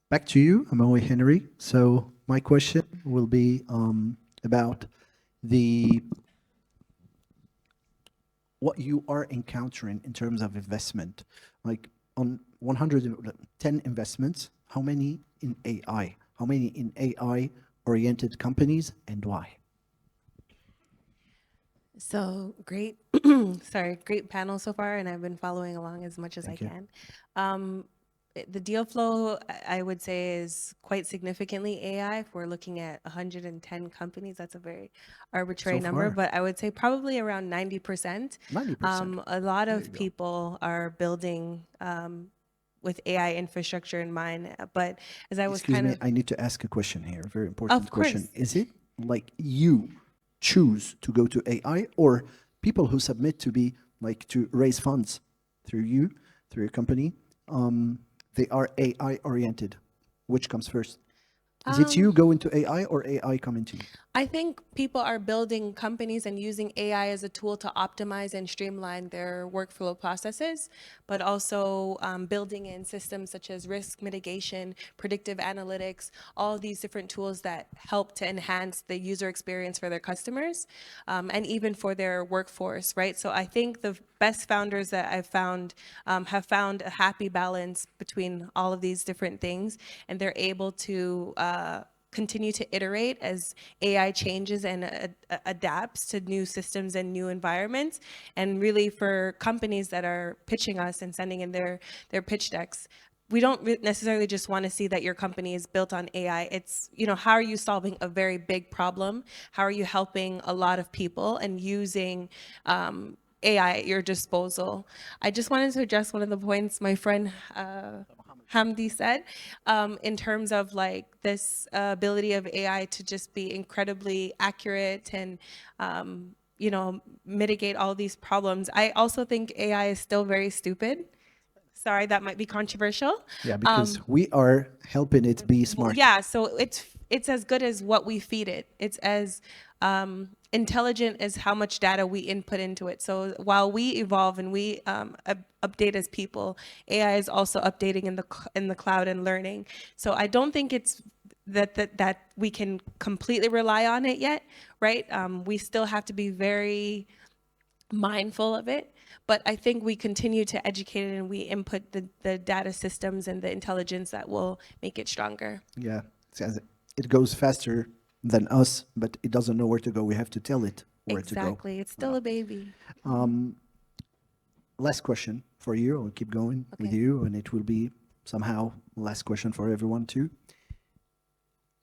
Back to you, Amoy Henry. So my question will be about what you are encountering in terms of investment. Like on 110 investments, how many in AI? How many in AI-oriented companies and why? So great, great panel so far, and I've been following along as much as I can. the deal flow, I would say, is quite significantly AI. If we're looking at 110 companies, that's a very arbitrary So number, far. but I would say probably around 90%. 90%. A lot There of you go. people are building with AI infrastructure in mind. But as I was Excuse kind me, of, I need to ask a question here. Very important Of question. course. Is it like you choose to go to AI, or people who submit to be like to raise funds through you, through your company, they are AI oriented? Which comes first? Is it you go into AI or AI come into you? I think people are building companies and using AI as a tool to optimize and streamline their workflow processes, but also building in systems such as risk mitigation, predictive analytics, all of these different tools that help to enhance the user experience for their customers and even for their workforce, right? So I think the best founders that I've found have found a happy balance between all of these different things, and they're able to continue to iterate as AI changes and adapts to new systems and new environments. And really, for companies that are pitching us and sending in their pitch decks, we don't necessarily just want to see that your company is built on AI. It's, how are you solving a very big problem? How are you helping a lot of people and using AI at your disposal? I just wanted to address one of the points my friend Hamdi said, in terms of like this ability of AI to just be incredibly accurate and, mitigate all these problems. I also think AI is still very stupid. Sorry, that might be controversial. Yeah, because we are helping it be Well, smart. yeah, so it's as good as what we feed it. It's as intelligent as how much data we input into it. So while we evolve and we update as people, AI is also updating in the cloud and learning. So I don't think it's that we can completely rely on it yet, right? We still have to be very mindful of it, but I think we continue to educate it and we input the data systems and the intelligence that will make it stronger. Yeah, it goes faster than us, but it doesn't know where to go. We have to tell it where to go. Exactly. It's still a baby. Last question for you. I'll keep going with Okay. you, and it will be somehow last question for everyone too.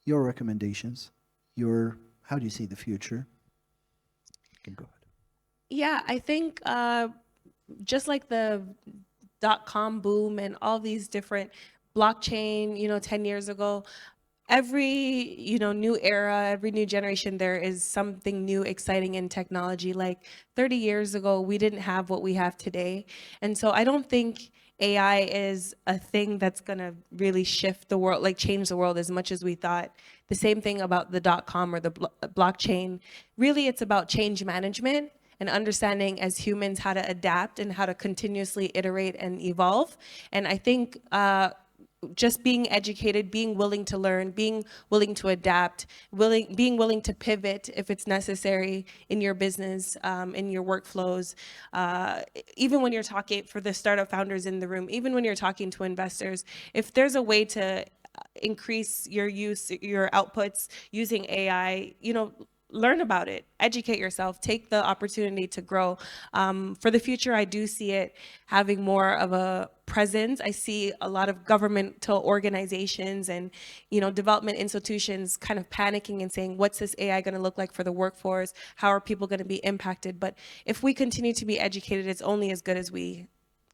Your recommendations. How do you see the future? You can go ahead. Yeah, I think just like the .com boom and all these different blockchain, 10 years ago, every, new era, every new generation, there is something new, exciting in technology. Like 30 years ago, we didn't have what we have today. And so I don't think AI is a thing that's going to really shift the world, like change the world as much as we thought. The same thing about the .com or the blockchain. Really, it's about change management and understanding as humans how to adapt and how to continuously iterate and evolve. And I think just being educated, being willing to learn, being willing to adapt, being willing to pivot if it's necessary in your business, in your workflows. Even when you're talking, for the startup founders in the room, even when you're talking to investors, if there's a way to increase your outputs using AI, learn about it, educate yourself, take the opportunity to grow. For the future, I do see it having more of a presence. I see a lot of governmental organizations and, development institutions kind of panicking and saying, what's this AI going to look like for the workforce? How are people going to be impacted? But if we continue to be educated, it's only as good as we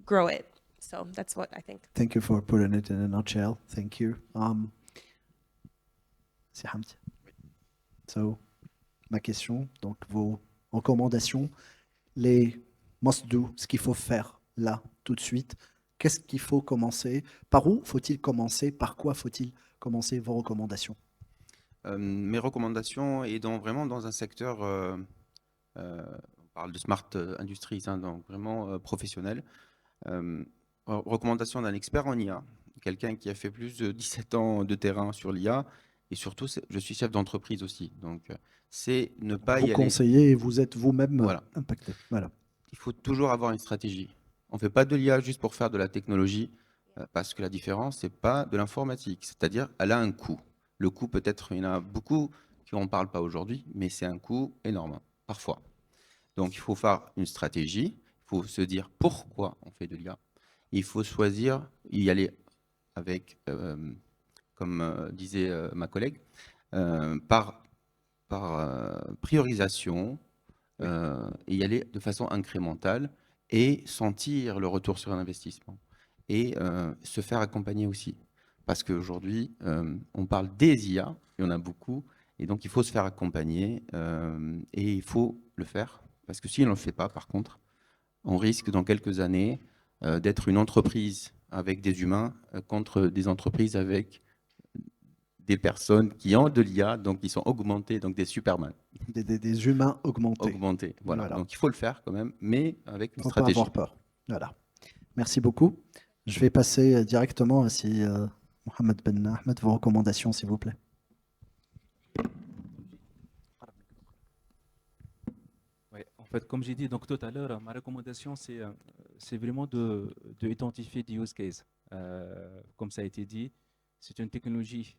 grow it. So that's what I think. Thank you for putting it in a nutshell. Thank you. C'est Hamdi. So, ma question, donc vos recommandations, les must-do, ce qu'il faut faire là, tout de suite. Qu'est-ce qu'il faut commencer? Par où faut-il commencer? Par quoi faut-il commencer vos recommandations? Mes recommandations est vraiment dans un secteur, on parle de smart industries, hein, donc vraiment professionnel. Recommandation d'un expert en IA, quelqu'un qui a fait plus de 17 ans de terrain sur l'IA, et surtout, je suis chef d'entreprise aussi, donc c'est ne pas Vous y aller. conseillez et vous êtes vous-même Voilà. impacté. Voilà. Il faut toujours avoir une stratégie. On ne fait pas de l'IA juste pour faire de la technologie, parce que la différence, ce n'est pas de l'informatique, c'est-à-dire elle a un coût. Le coût, peut-être, il y en a beaucoup qui n'en parlent pas aujourd'hui, mais c'est un coût énorme, parfois. Donc, il faut faire une stratégie, il faut se dire pourquoi on fait de l'IA. Il faut choisir, y aller avec, comme disait ma collègue, par priorisation, et y aller de façon incrémentale et sentir le retour sur l'investissement et se faire accompagner aussi. Parce qu'aujourd'hui, on parle des IA, il y en a beaucoup, et donc il faut se faire accompagner et il faut le faire. Parce que si on ne le fait pas, par contre, on risque dans quelques années d'être une entreprise avec des humains contre des entreprises avec des personnes qui ont de l'IA, donc qui sont augmentées, donc des Superman. Des humains augmentés. Augmentés, voilà. Voilà. Donc il faut le faire quand même, mais avec Il une ne faut pas stratégie. avoir peur. Voilà. Merci beaucoup. Je vais passer directement à si Mohamed Ben Ahmed, vos recommandations, s'il vous plaît. Ouais, en fait, comme j'ai dit donc tout à l'heure, ma recommandation, c'est vraiment de identifier des use cases. Comme ça a été dit, c'est une technologie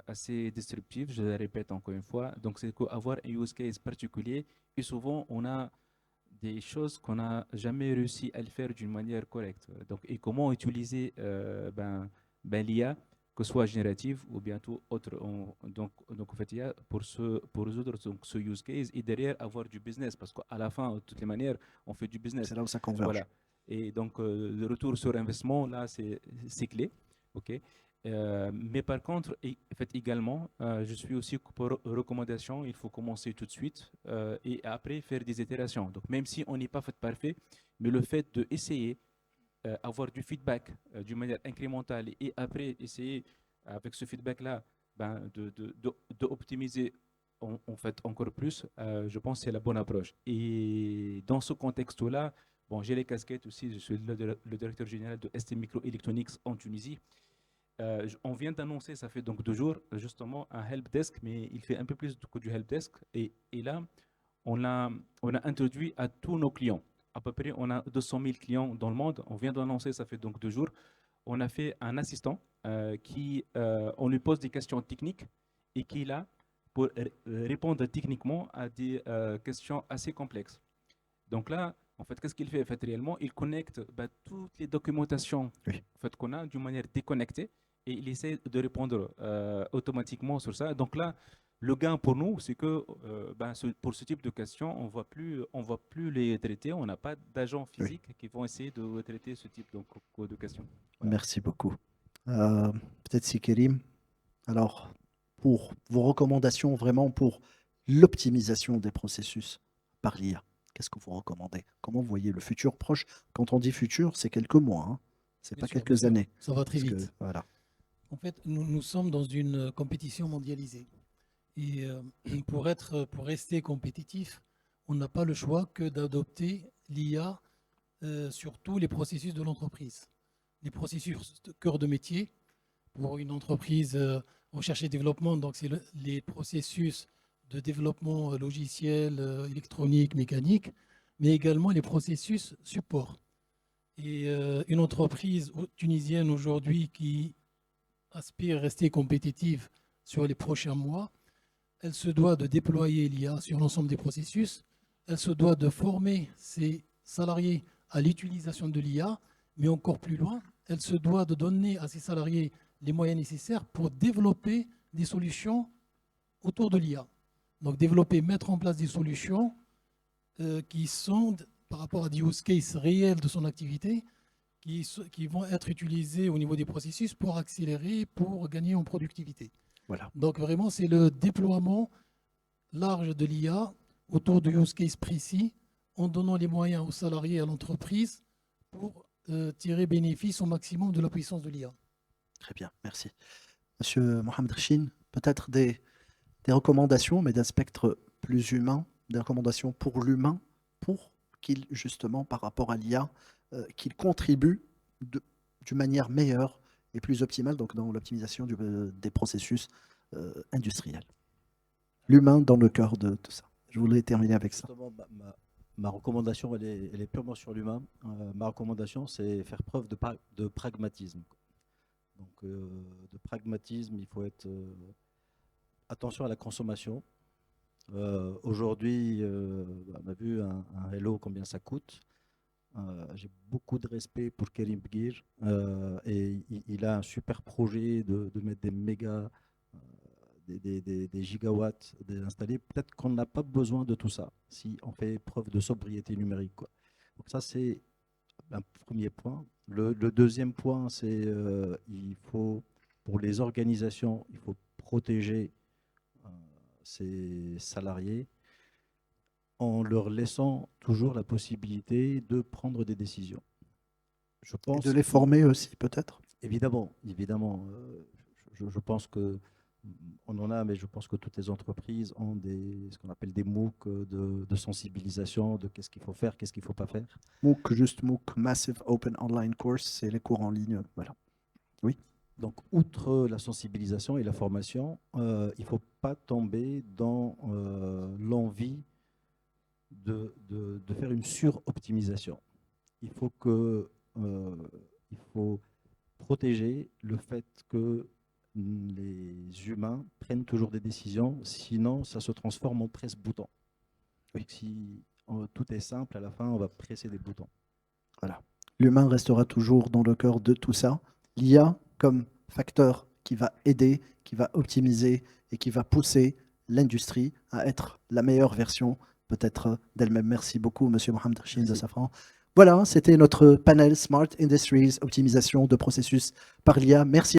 assez disruptive, je le répète encore une fois. Donc, c'est qu'avoir un use case particulier, et souvent, on a des choses qu'on n'a jamais réussi à le faire d'une manière correcte. Donc, et comment utiliser l'IA, que ce soit générative ou bientôt autre. Donc en fait, IA pour résoudre donc, ce use case et derrière avoir du business, parce qu'à la fin, de toutes les manières, on fait du business. C'est là où ça converge. Voilà. Et donc, le retour sur investissement, là, c'est clé. OK. Mais par contre, en fait, également, je suis aussi pour recommandation, il faut commencer tout de suite et après faire des itérations. Donc, même si on n'est pas fait parfait, mais le fait d'essayer, avoir du feedback d'une manière incrémentale et après essayer, avec ce feedback-là, d'optimiser en fait encore plus, je pense que c'est la bonne approche. Et dans ce contexte-là, bon, j'ai les casquettes aussi, je suis le directeur général de ST Microelectronics en Tunisie. On vient d'annoncer, ça fait donc 2 jours, justement, un helpdesk, mais il fait un peu plus que du helpdesk. Et là, on a introduit à tous nos clients. À peu près, on a 200 000 clients dans le monde. On vient d'annoncer, ça fait donc 2 jours. On a fait un assistant on lui pose des questions techniques et qui est là pour répondre techniquement à des questions assez complexes. Donc là, en fait, qu'est-ce qu'il fait? En fait, réellement, il connecte toutes les documentations en fait, qu'on a d'une manière déconnectée et il essaie de répondre automatiquement sur ça. Donc là, le gain pour nous, c'est que pour ce type de questions, on voit plus les traiter. On n'a pas d'agents physiques qui vont essayer de traiter ce type de questions. Voilà. Merci beaucoup. Peut-être si Kérim, alors pour vos recommandations vraiment pour l'optimisation des processus par l'IA, qu'est-ce que vous recommandez? Comment vous voyez le futur proche? Quand on dit futur, c'est quelques mois, hein. C'est Bien pas sûr, quelques bien sûr. années. Ça va très Parce que, vite. voilà. En fait, nous sommes dans une compétition mondialisée. Et pour rester compétitif, on n'a pas le choix que d'adopter l'IA sur tous les processus de l'entreprise. Les processus de cœur de métier pour une entreprise recherche et développement, donc c'est les processus de développement logiciel, électronique, mécanique, mais également les processus support. Et une entreprise tunisienne aujourd'hui qui aspire à rester compétitive sur les prochains mois, elle se doit de déployer l'IA sur l'ensemble des processus, elle se doit de former ses salariés à l'utilisation de l'IA, mais encore plus loin, elle se doit de donner à ses salariés les moyens nécessaires pour développer des solutions autour de l'IA. Donc développer, mettre en place des solutions qui sont, par rapport à des use cases réels de son activité, qui vont être utilisés au niveau des processus pour accélérer, pour gagner en productivité. Voilà. Donc vraiment, c'est le déploiement large de l'IA autour de use case précis, en donnant les moyens aux salariés et à l'entreprise pour tirer bénéfice au maximum de la puissance de l'IA. Très bien, merci. Monsieur Mohamed Rachine, peut-être des recommandations, mais d'un spectre plus humain, des recommandations pour l'humain, pour qu'il, justement, par rapport à l'IA, qu'il contribue d'une manière meilleure et plus optimale donc dans l'optimisation des processus industriels. L'humain dans le cœur de tout ça. Je voulais terminer avec ça. Justement, ma recommandation, elle est purement sur l'humain. Ma recommandation, c'est faire preuve de pragmatisme. Donc, de pragmatisme, il faut être attention à la consommation. Aujourd'hui, on a vu un Hello combien ça coûte. J'ai beaucoup de respect pour Karim Bguir et il a un super projet de mettre des méga, des gigawatts installés. Peut-être qu'on n'a pas besoin de tout ça si on fait preuve de sobriété numérique, quoi. Donc ça, c'est un premier point. Le deuxième point, c'est il faut, pour les organisations, il faut protéger ses salariés en leur laissant toujours la possibilité de prendre des décisions. Je Et pense de les former aussi, peut-être. évidemment, je pense que on en a, mais je pense que toutes les entreprises ont ce qu'on appelle des MOOC de sensibilisation, de qu'est-ce qu'il faut faire, qu'est-ce qu'il ne faut pas faire. MOOC, juste MOOC, Massive Open Online Course, c'est les cours en ligne. Voilà. Oui. Donc, outre la sensibilisation et la formation, il ne faut pas tomber dans l'envie de faire une suroptimisation. Il faut protéger le fait que les humains prennent toujours des décisions, sinon ça se transforme en presse-bouton. Donc, si tout est simple, à la fin, on va presser des boutons. Voilà. L'humain restera toujours dans le cœur de tout ça. L'IA comme facteur qui va aider, qui va optimiser et qui va pousser l'industrie à être la meilleure version peut-être d'elle-même. Merci beaucoup, Monsieur Mohamed Rachid de Safran. Voilà, c'était notre panel Smart Industries, optimisation de processus par l'IA. Merci.